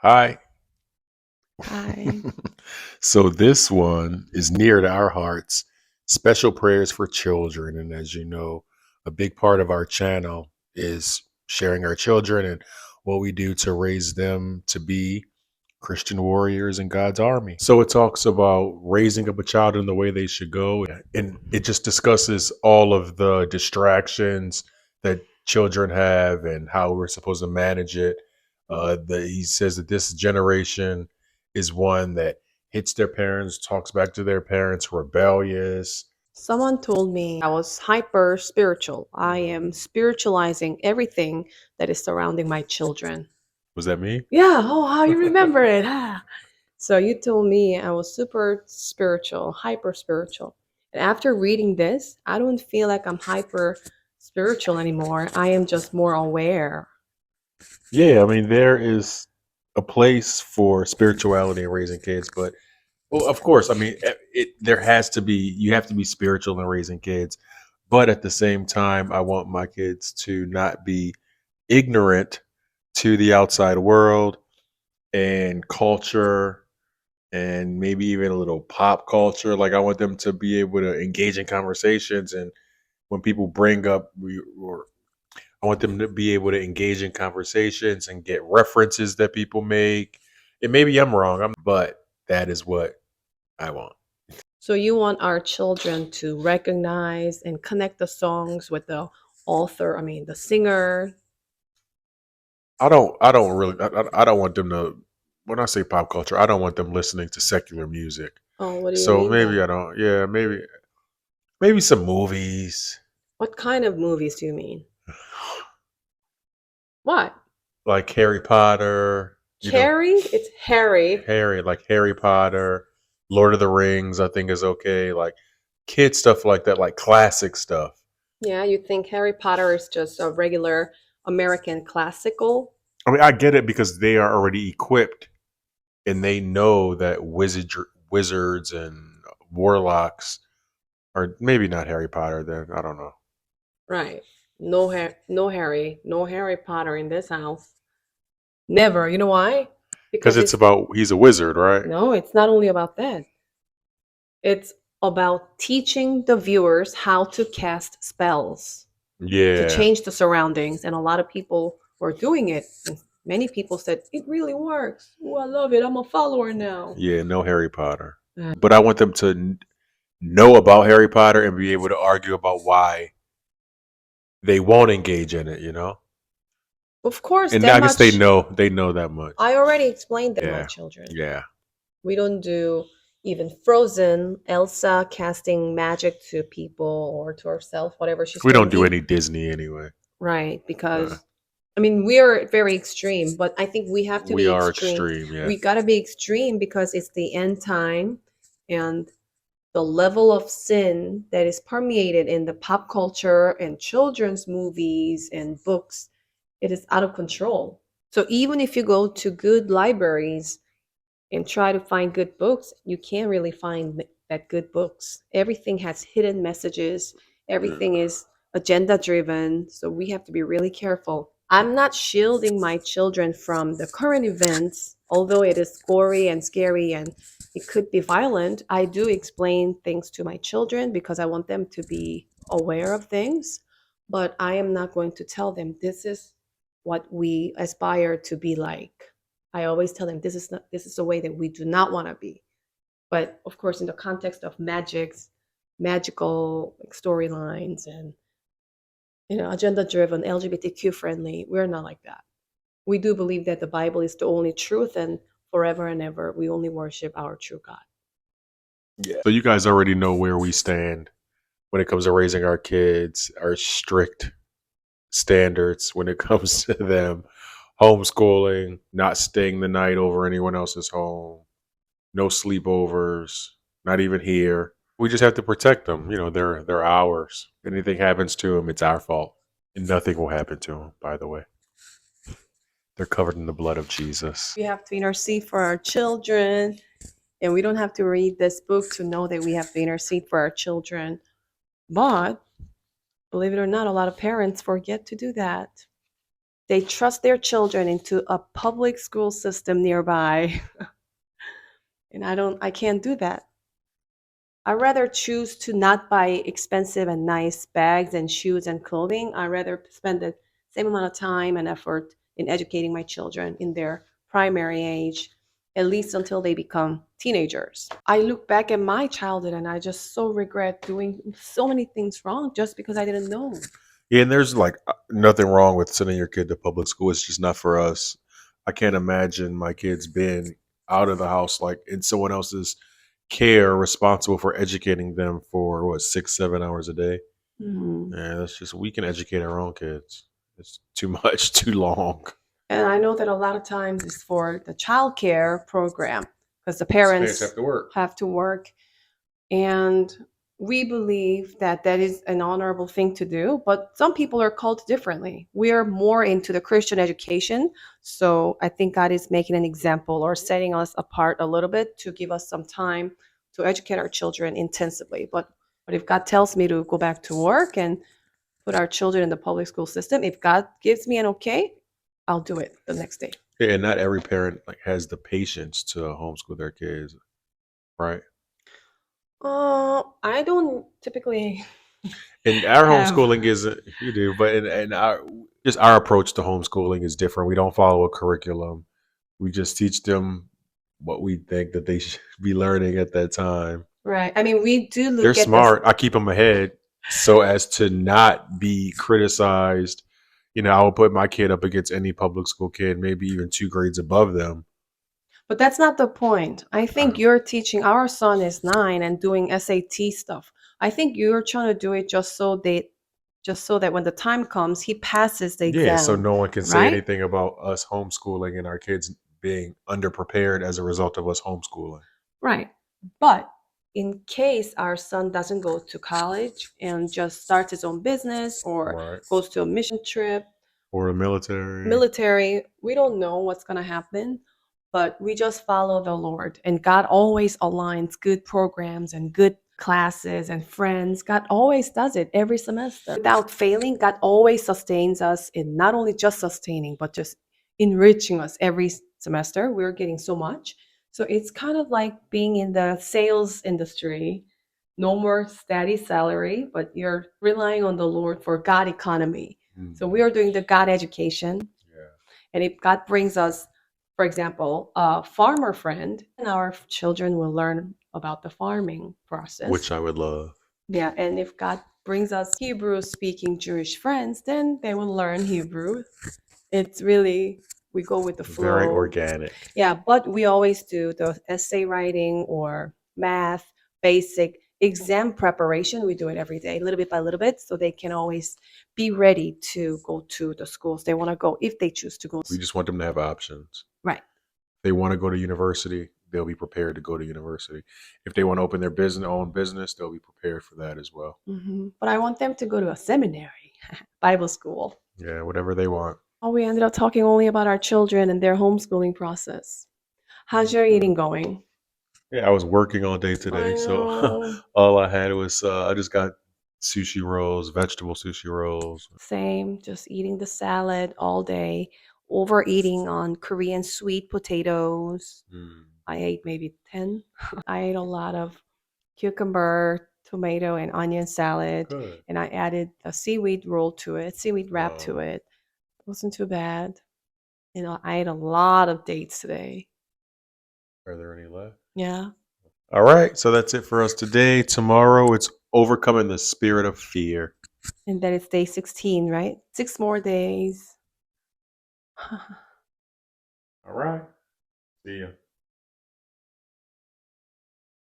Hi. Hi. So this one is near to our hearts. Special prayers for children. And as you know, a big part of our channel is sharing our children and what we do to raise them to be Christian warriors in God's army. So it talks about raising up a child in the way they should go. And it just discusses all of the distractions that children have and how we're supposed to manage it. He says that this generation is one that hits their parents, talks back to their parents, rebellious. Someone told me I was hyper spiritual. I am spiritualizing everything that is surrounding my children. Was that me? Yeah, oh, how you remember it. Ah. So you told me I was super spiritual, hyper spiritual. And after reading this, I don't feel like I'm hyper spiritual anymore. I am just more aware. Yeah, I mean, there is a place for spirituality in raising kids, but well, of course, I mean, there has to be, you have to be spiritual in raising kids. But at the same time, I want my kids to not be ignorant to the outside world and culture and maybe even a little pop culture. Like, I want them to be able to engage in conversations. And when people bring up, or I want them to be able to engage in conversations and get references that people make. And maybe I'm wrong, but that is what I want. So you want our children to recognize and connect the songs with the author, I mean the singer. I don't really, I don't want them to. When I say pop culture, I don't want them listening to secular music. Oh, what do you So mean maybe then? I don't. Yeah, maybe some movies What kind of movies do you mean? What? like Harry Potter. Carrie? It's Harry. Like Harry Potter, Lord of the Rings. I think is okay. Like kid stuff like that, like classic stuff. Yeah, you think Harry Potter is just a regular American classical? I mean, I get it because they are already equipped and they know that wizards and warlocks are maybe not Harry Potter. Then I don't know. Right. No Harry Potter in this house. Never. You know why? Because Because it's it's about he's a wizard, right? no, it's not only about that. It's about teaching the viewers how to cast spells, to Yeah, change the surroundings, and a lot of people were doing it. And many people said it really works. Oh, I love it. I'm a follower now. yeah, no Harry Potter. But I want them to know about Harry Potter and be able to argue about why they won't engage in it. Of course, And that I guess much. they know that much. I already explained that to my Yeah, children. yeah. We don't do even Frozen, Elsa casting magic to people or to herself, whatever she's We doing. don't do any Disney anyway. Right, Uh, because I mean, we are very extreme, but I think we have to we be are extreme. extreme, yeah. We got to be extreme because it's the end time and the level of sin that is permeated in the pop culture and children's movies and books, it is out of control. So even if you go to good libraries and try to find good books, you can't really find that good books. Everything has hidden messages, everything is agenda driven. So we have to be really careful. I'm not shielding my children from the current events, although it is gory and scary and it could be violent. I do explain things to my children because I want them to be aware of things, but I am not going to tell them this is what we aspire to be like. I always tell them this is the way that we do not want to be. But of course, in the context of magical like, storylines and agenda driven, LGBTQ friendly, we're not like that. We do believe that the Bible is the only truth, and forever and ever, we only worship our true God. Yeah. So you guys already know where we stand when it comes to raising our kids, our strict standards when it comes to them homeschooling, not staying the night over anyone else's home, no sleepovers, not even here. We just have to protect them. They're ours. If anything happens to them, it's our fault. And nothing will happen to them, by the way. They're covered in the blood of Jesus. We have to intercede for our children, and we don't have to read this book to know that we have to intercede for our children. But believe it or not, a lot of parents forget to do that. They trust their children into a public school system nearby. And I can't do that. I rather choose to not buy expensive and nice bags and shoes and clothing. I rather spend the same amount of time and effort in educating my children in their primary age, at least until they become teenagers. I look back at my childhood and I just so regret doing so many things wrong just because I didn't know. Yeah, and there's like nothing wrong with sending your kid to public school. It's just not for us. I can't imagine my kids being out of the house like in someone else's care, responsible for educating them for what 6, 7 hours a day. Mhm. Yeah, that's just we can educate our own kids. It's too much, too long. And I know that a lot of times it's for the child care program because the Parents parents have to work. have to work. And we believe that that is an honorable thing to do, but some people are called differently. We are more into the Christian education. So I think God is making an example or setting us apart a little bit to give us some time to educate our children intensively. But if God tells me to go back to work and put our children in the public school system, if God gives me an okay, I'll do it the next day. Yeah, and not every parent like has the patience to homeschool their kids, right? I don't typically And our have. homeschooling is you do, but and our just our approach to homeschooling is different. We don't follow a curriculum. We just teach them what we think that they should be learning at that time. Right. I mean, we do They're look at the. smart. I keep them ahead so as to not be criticized. You know, I will put my kid up against any public school kid, maybe even 2 grades above them. But that's not the point. I think Uh, you're teaching. Our son is 9 and doing SAT stuff. I think you're trying to do it just so that when the time comes, he passes the yeah, so exam, no one can say right? anything about us homeschooling and our kids being underprepared as a result of us homeschooling. Right. But in case our son doesn't go to college and just starts his own business or Right. goes to a mission trip, Or the military. military, we don't know what's going to happen, but we just follow the Lord. And God always aligns good programs and good classes and friends. God always does it every semester. Without failing, God always sustains us in not only just sustaining, but just enriching us every semester. We're getting so much. So it's kind of like being in the sales industry. No more steady salary, but you're relying on the Lord for God economy. So we Mhm. are doing the God education. Yeah. And if God brings us, for example, a farmer friend, and our children will learn about the farming process. Which I would love. Yeah. And if God brings us Hebrew speaking Jewish friends, then they will learn Hebrew. It's really, we go with the Very flow. organic. Yeah. But we always do the essay writing or math, basic exam preparation. We do it every day, little bit by little bit, so they can always be ready to go to the schools they want to go if they choose to go. We just want them to have options. Right. If they want to go to university, they'll be prepared to go to university. If they want to open their business, own business, they'll be prepared for that as well. But I want them to go to a seminary, Bible school. Yeah, whatever they want. Oh, we ended up talking only about our children and their homeschooling process. How's your Okay. eating going? Yeah, I was working all day today, I so know. all I had was I just got sushi rolls, vegetable sushi rolls. Same, just eating the salad all day, overeating on Korean sweet potatoes. Mm, I ate maybe 10. I ate a lot of cucumber, tomato, and onion salad, good. and I added a seaweed roll to it, seaweed wrap to Um, it. It wasn't too bad. You know, I ate a lot of dates today. are there any left? Yeah. All right, so that's it for us today. Tomorrow, it's overcoming the spirit of fear. And then it's day 16, right? 6 more days. All right, see ya.